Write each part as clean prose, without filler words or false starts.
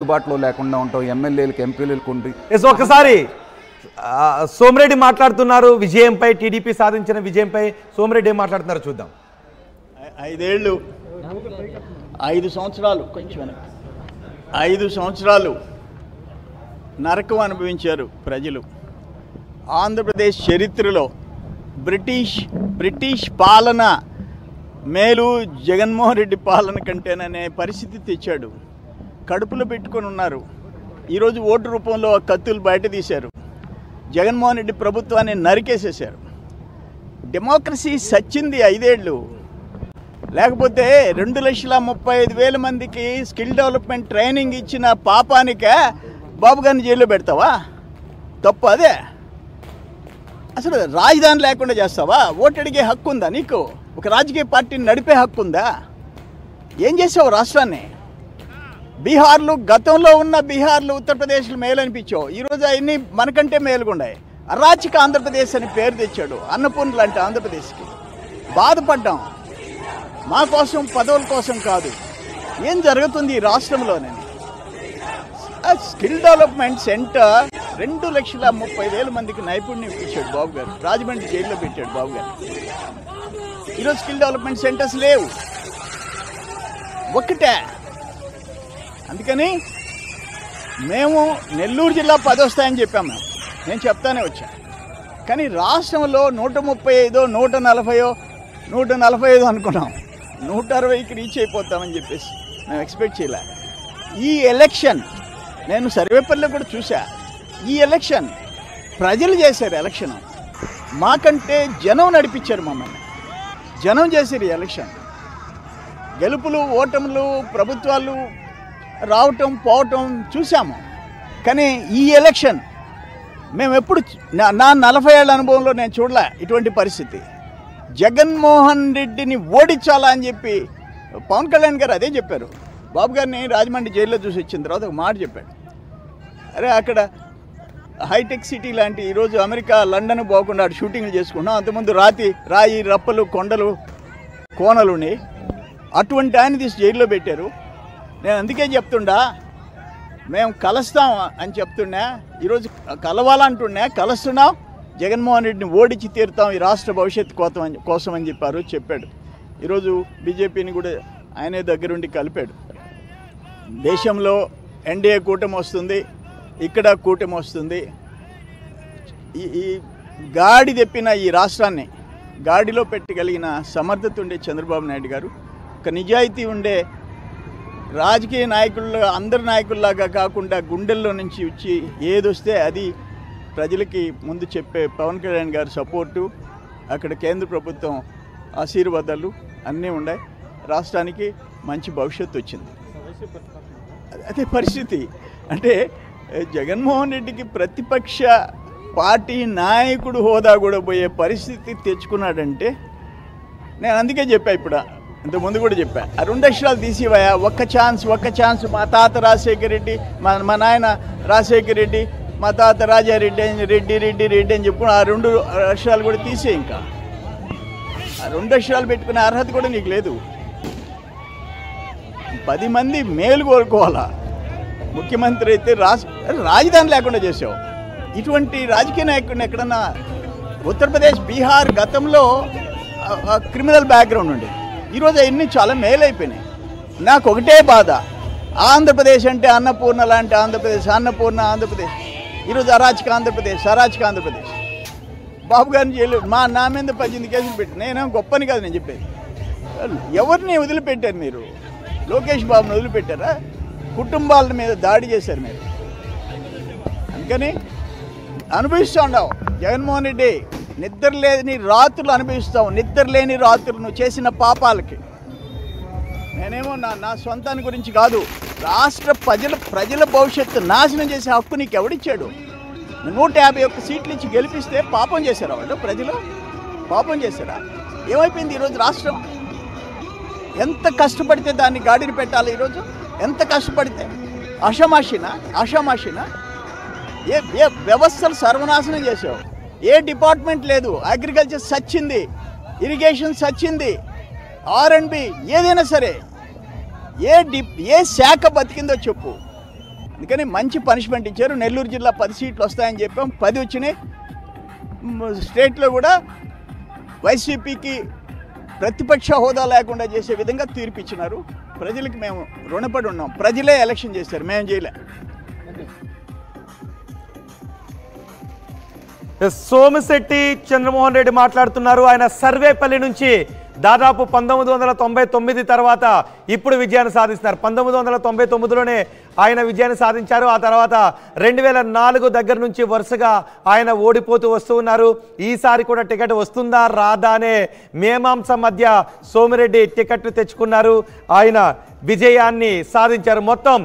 అందుబాటులో లేకుండా ఉంటాం ఎమ్మెల్యేలకు ఎంపీలకు ఉండి ఒకసారి సోమిరెడ్డి మాట్లాడుతున్నారు విజయంపై టీడీపీ సాధించిన విజయంపై సోమిరెడ్డి ఏం మాట్లాడుతున్నారు చూద్దాం. 5 ఏళ్ళు 5 సంవత్సరాలు కొంచెం 5 సంవత్సరాలు నరకం అనుభవించారు ప్రజలు. ఆంధ్రప్రదేశ్ చరిత్రలో బ్రిటిష్ పాలన మేలు జగన్మోహన్ రెడ్డి పాలన కంటేననే పరిస్థితి తెచ్చాడు. కడుపులో పెట్టుకొని ఉన్నారు. ఈరోజు ఓటు రూపంలో కత్తులు బయట తీశారు. జగన్మోహన్ రెడ్డి ప్రభుత్వాన్ని నరికేసేశారు. డెమోక్రసీ సచ్చింది 5 ఏళ్ళు. లేకపోతే 2,35,000 మందికి స్కిల్ డెవలప్మెంట్ ట్రైనింగ్ ఇచ్చిన పాపానికే బాబు గారిని జైల్లో పెడతావా? తప్పు అదే. అసలు రాజధాని లేకుండా చేస్తావా? ఓటు అడిగే హక్కు ఉందా నీకు? ఒక రాజకీయ పార్టీని నడిపే హక్కు ఉందా? ఏం చేసావు రాష్ట్రాన్ని? బీహార్లు గతంలో ఉన్న బీహార్లు ఉత్తరప్రదేశ్లు మేలు అనిపించావు. ఈరోజు అవన్నీ మనకంటే మేలుగున్నాయి. అరాచక ఆంధ్రప్రదేశ్ అని పేరు తెచ్చాడు. అన్నపూర్ణ లాంటి ఆంధ్రప్రదేశ్కి బాధపడ్డాం. మా కోసం పదవుల కోసం కాదు. ఏం జరుగుతుంది ఈ రాష్ట్రంలోనే? స్కిల్ డెవలప్మెంట్ సెంటర్ 2,30,000 మందికి నైపుణ్యం ఇచ్చాడు బాబు గారు. రాజమండ్రి జైల్లో పెట్టాడు బాబు గారు. ఈరోజు స్కిల్ డెవలప్మెంట్ సెంటర్స్ లేవు. ఒక్కటే. అందుకని మేము నెల్లూరు జిల్లా 10 వస్తాయని చెప్పాము. నేను చెప్తానే వచ్చా. కానీ రాష్ట్రంలో 135, 140, 145 అనుకున్నాం. 160కి రీచ్ అయిపోతామని చెప్పేసి మేము ఎక్స్పెక్ట్ చేయలే. ఈ ఎలక్షన్ నేను సర్వేపల్లిలో కూడా చూసా. ఈ ఎలక్షన్ ప్రజలు చేశారు. ఎలక్షన్ మాకంటే జనం నడిపించారు. మమ్మల్ని జనం చేశారు. ఈ ఎలక్షన్ గెలుపులు ఓటములు ప్రభుత్వాలు రావటం పోవటం చూసాము. కానీ ఈ ఎలక్షన్ మేము ఎప్పుడు నా 40 ఏళ్ల అనుభవంలో నేను చూడలే ఇటువంటి పరిస్థితి. జగన్మోహన్ రెడ్డిని ఓడించాలా అని చెప్పి పవన్ కళ్యాణ్ గారు అదే చెప్పారు. బాబు గారిని రాజమండ్రి జైల్లో చూసి వచ్చిన తర్వాత ఒక మాట చెప్పాడు. అరే అక్కడ హైటెక్ సిటీ లాంటి ఈరోజు అమెరికా లండన్ పోకుండా అటు షూటింగ్లు చేసుకున్నాం. అంతకుముందు రాయి రప్పలు కొండలు కోనలుని అటువంటి ఆయన తీసి జైల్లో పెట్టారు. నేను అందుకే చెప్తుండా మేము కలుస్తాం అని చెప్తున్నా. ఈరోజు కలవాలంటున్నా కలుస్తున్నాం. జగన్మోహన్ రెడ్డిని ఓడించి తీరుతాం ఈ రాష్ట్ర భవిష్యత్తు కోసం అని చెప్పాడు. ఈరోజు బీజేపీని కూడా ఆయనే దగ్గరుండి కలిపాడు. దేశంలో ఎన్డీఏ కూటమి వస్తుంది, ఇక్కడ కూటమి వస్తుంది. ఈ గాడి తెప్పిన ఈ రాష్ట్రాన్ని గాడిలో పెట్టగలిగిన సమర్థత ఉండే చంద్రబాబు నాయుడు గారు, ఒక నిజాయితీ ఉండే రాజకీయ నాయకుల్లో అందరి నాయకుల్లాగా కాకుండా గుండెల్లో నుంచి వచ్చి ఏదొస్తే అది ప్రజలకి ముందు చెప్పే పవన్ కళ్యాణ్ గారి సపోర్టు, అక్కడ కేంద్ర ప్రభుత్వం ఆశీర్వాదాలు అన్నీ ఉన్నాయి. రాష్ట్రానికి మంచి భవిష్యత్తు వచ్చింది. అదే పరిస్థితి. అంటే జగన్మోహన్ రెడ్డికి ప్రతిపక్ష పార్టీ నాయకుడు హోదా కూడా పోయే పరిస్థితి తెచ్చుకున్నాడంటే నేను అందుకే చెప్పా. ఇప్పుడు ఇంతకుముందు కూడా చెప్పా. ఆ 2 అక్షరాలు తీసివయా. ఒక్క ఛాన్స్ మా తాత రాజశేఖర రెడ్డి, మా నాయన రాజశేఖర రెడ్డి, మా తాత రాజారెడ్డి రెడ్డి అని చెప్పుకుని ఆ 2 అక్షరాలు కూడా తీసే. ఇంకా ఆ 2 అక్షరాలు పెట్టుకునే అర్హత కూడా నీకు లేదు. 10 మంది మేలు కోరుకోవాలా. ముఖ్యమంత్రి అయితే రాజధాని లేకుండా చేసావు. ఇటువంటి రాజకీయ నాయకుడిని ఎక్కడన్నా ఉత్తరప్రదేశ్ బీహార్ గతంలో క్రిమినల్ బ్యాక్గ్రౌండ్ ఉండేది. ఈరోజు అవన్నీ చాలా మేలైపోయినాయి. నాకు ఒకటే బాధ. ఆంధ్రప్రదేశ్ అంటే అన్నపూర్ణ లాంటి ఆంధ్రప్రదేశ్, ఆంధ్రప్రదేశ్ ఈరోజు అరాచక ఆంధ్రప్రదేశ్. బాబు గారిని జైలు నా మీద 18 కేసులు పెట్టి నేనేం గొప్పని కాదు నేను చెప్పేది. ఎవరిని వదిలిపెట్టారు మీరు? లోకేష్ బాబుని వదిలిపెట్టారా? కుటుంబాల మీద దాడి చేశారు మీరు. అందుకని అనుభవిస్తూ ఉండవు. జగన్మోహన్ రెడ్డి నిద్రలేని రాత్రులు అనుభవిస్తావు. నిద్రలేని రాత్రులు నువ్వు చేసిన పాపాలకి. నేనేమో నా సొంతాన్ని గురించి కాదు, రాష్ట్ర ప్రజల భవిష్యత్తు నాశనం చేసే హక్కు నీకు ఎవడిచ్చాడు? 151 సీట్లు ఇచ్చి గెలిపిస్తే పాపం చేశారా వాళ్ళు? ప్రజలు పాపం చేశారా? ఏమైపోయింది ఈరోజు రాష్ట్రం? ఎంత కష్టపడితే దాన్ని గాడిని పెట్టాలి. ఈరోజు ఎంత కష్టపడితే ఆషామాషినా ఏ వ్యవస్థలు సర్వనాశనం చేసావు. ఏ డిపార్ట్మెంట్ లేదు. అగ్రికల్చర్ సచ్చింది, ఇరిగేషన్ సచ్చింది, R&B ఏదైనా సరే ఏ శాఖ బతికిందో చెప్పు. అందుకని మంచి పనిష్మెంట్ ఇచ్చారు. నెల్లూరు జిల్లా 10 సీట్లు వస్తాయని చెప్పాం, 10 వచ్చినాయి. స్టేట్లో కూడా వైసీపీకి ప్రతిపక్ష హోదా లేకుండా చేసే విధంగా తీర్పు ఇచ్చినారు. ప్రజలకు మేము రుణపడి ఉన్నాం. ప్రజలే ఎలక్షన్ చేశారు, మేము చేయలే. సోమిశెట్టి చంద్రమోహన్ రెడ్డి మాట్లాడుతున్నారు. ఆయన సర్వేపల్లి నుంచి దాదాపు 1999 తర్వాత ఇప్పుడు విజయాన్ని సాధిస్తున్నారు. 1999లోనే ఆయన విజయాన్ని సాధించారు. ఆ తర్వాత 2004 దగ్గర నుంచి వరుసగా ఆయన ఓడిపోతూ వస్తూ ఉన్నారు. ఈసారి కూడా టికెట్ వస్తుందా రాదా అనే మీమాంస మధ్య సోమిరెడ్డి టికెట్ తెచ్చుకున్నారు. ఆయన విజయాన్ని సాధించారు. మొత్తం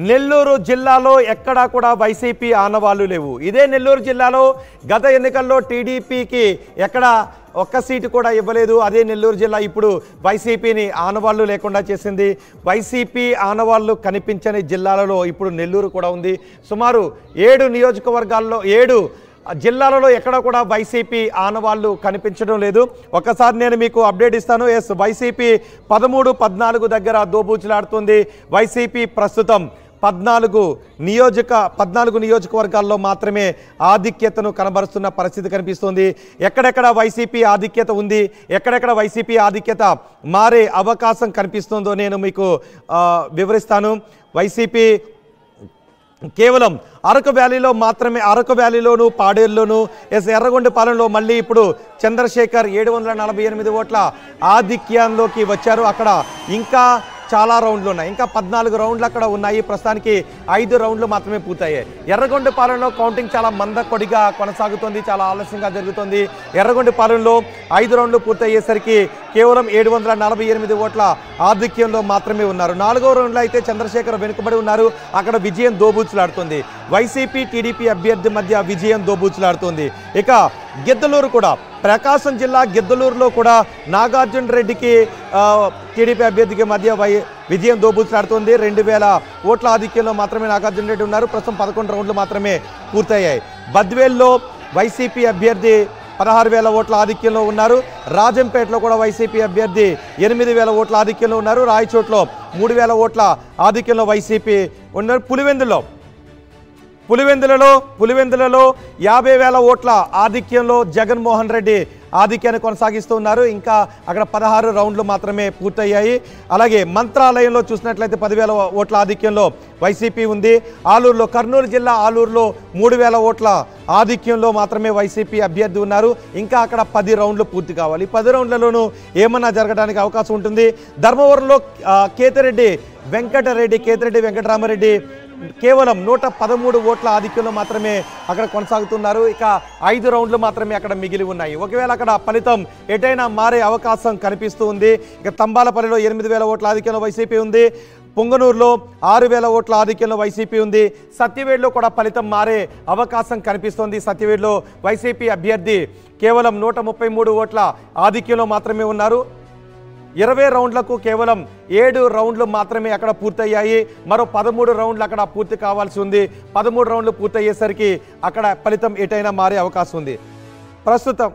నెల్లూరు జిల్లాలో ఎక్కడా కూడా వైసీపీ ఆనవాళ్ళు లేవు. ఇదే నెల్లూరు జిల్లాలో గత ఎన్నికల్లో టీడీపీకి ఎక్కడ ఒక్క సీటు కూడా ఇవ్వలేదు. అదే నెల్లూరు జిల్లా ఇప్పుడు వైసీపీని ఆనవాళ్ళు లేకుండా చేసింది. వైసీపీ ఆనవాళ్ళు కనిపించని జిల్లాలలో ఇప్పుడు నెల్లూరు కూడా ఉంది. సుమారు 7 నియోజకవర్గాల్లో 7 జిల్లాలలో ఎక్కడ కూడా వైసీపీ ఆనవాళ్ళు కనిపించడం లేదు. ఒక్కసారి నేను మీకు అప్డేట్ ఇస్తాను. వైసీపీ 13, 14 దగ్గర దోబూచులాడుతుంది. వైసీపీ ప్రస్తుతం 14 నియోజకవర్గాల్లో మాత్రమే ఆధిక్యతను కనబరుస్తున్న పరిస్థితి కనిపిస్తుంది. ఎక్కడెక్కడ వైసీపీ ఆధిక్యత ఉంది, ఎక్కడెక్కడ వైసీపీ ఆధిక్యత మారే అవకాశం కనిపిస్తుందో నేను మీకు వివరిస్తాను. వైసీపీ కేవలం అరకు వ్యాలీలో మాత్రమే, అరకు వ్యాలీలోను పాడేరులోను ఎర్రగొండపాలెంలో మళ్ళీ ఇప్పుడు చంద్రశేఖర్ 748 ఓట్ల ఆధిక్యంలోకి వచ్చారు. అక్కడ ఇంకా చాలా రౌండ్లు ఉన్నాయి. ఇంకా 14 రౌండ్లు అక్కడ ఉన్నాయి. ప్రస్తుతానికి 5 రౌండ్లు మాత్రమే పూర్తయ్యాయి. ఎర్రగొండపాలెంలో కౌంటింగ్ చాలా మందకొడిగా కొనసాగుతుంది, చాలా ఆలస్యంగా జరుగుతుంది. ఎర్రగొండపాలెంలో 5 రౌండ్లు పూర్తయ్యేసరికి కేవలం 748 ఓట్ల ఆధిక్యంలో మాత్రమే ఉన్నారు. 4వ రౌండ్లో అయితే చంద్రశేఖర్ వెనుకబడి ఉన్నారు. అక్కడ విజయం దోబూచులాడుతుంది. వైసీపీ టీడీపీ అభ్యర్థి మధ్య విజయం దోబూచులాడుతుంది. ఇక గిద్దలూరు కూడా, ప్రకాశం జిల్లా గిద్దలూరులో కూడా నాగార్జున రెడ్డికి టీడీపీ అభ్యర్థికి మధ్య విజయం దోబూచులాడుతుంది. 2000 ఓట్ల ఆధిక్యంలో మాత్రమే నాగార్జున రెడ్డి ఉన్నారు. ప్రస్తుతం 11 రౌండ్లు మాత్రమే పూర్తయ్యాయి. బద్వేల్లో వైసీపీ అభ్యర్థి 16,000 ఓట్ల ఆధిక్యంలో ఉన్నారు. రాజంపేటలో కూడా వైసీపీ అభ్యర్థి 8,000 ఓట్ల ఆధిక్యంలో ఉన్నారు. రాయచోట్లో 3,000 ఓట్ల ఆధిక్యంలో వైసీపీ ఉన్నారు. పులివెందులలో 50,000 ఓట్ల ఆధిక్యంలో జగన్మోహన్ రెడ్డి ఆధిక్యాన్ని కొనసాగిస్తూ ఉన్నారు. ఇంకా అక్కడ 16 రౌండ్లు మాత్రమే పూర్తయ్యాయి. అలాగే మంత్రాలయంలో చూసినట్లయితే 10,000 ఓట్ల ఆధిక్యంలో వైసీపీ ఉంది. ఆలూరులో, కర్నూలు జిల్లా ఆలూరులో 3,000 ఓట్ల ఆధిక్యంలో మాత్రమే వైసీపీ అభ్యర్థి ఉన్నారు. ఇంకా అక్కడ 10 రౌండ్లు పూర్తి కావాలి. 10 రౌండ్లలోనూ ఏమన్నా జరగడానికి అవకాశం ఉంటుంది. ధర్మవరంలో కేతిరెడ్డి వెంకటరామరెడ్డి కేవలం 113 ఓట్ల ఆధిక్యంలో మాత్రమే అక్కడ కొనసాగుతున్నారు. ఇక 5 రౌండ్లు మాత్రమే అక్కడ మిగిలి ఉన్నాయి. ఒకవేళ అక్కడ ఫలితం ఎటైనా మారే అవకాశం కనిపిస్తూ ఉంది. ఇక తంబాలపల్లిలో 8,000 ఓట్ల ఆధిక్యంలో వైసీపీ ఉంది. పొంగనూరులో 6,000 ఓట్ల ఆధిక్యంలో వైసీపీ ఉంది. సత్యవేడులో కూడా ఫలితం మారే అవకాశం కనిపిస్తోంది. సత్యవేడులో వైసీపీ అభ్యర్థి కేవలం 133 ఓట్ల ఆధిక్యంలో మాత్రమే ఉన్నారు. 20 రౌండ్లకు కేవలం 7 రౌండ్లు మాత్రమే అక్కడ పూర్తయ్యాయి. మరో 13 రౌండ్లు అక్కడ పూర్తి కావాల్సి ఉంది. 13 రౌండ్లు పూర్తయ్యేసరికి అక్కడ ఫలితం ఎటైనా మారే అవకాశం ఉంది. ప్రస్తుతం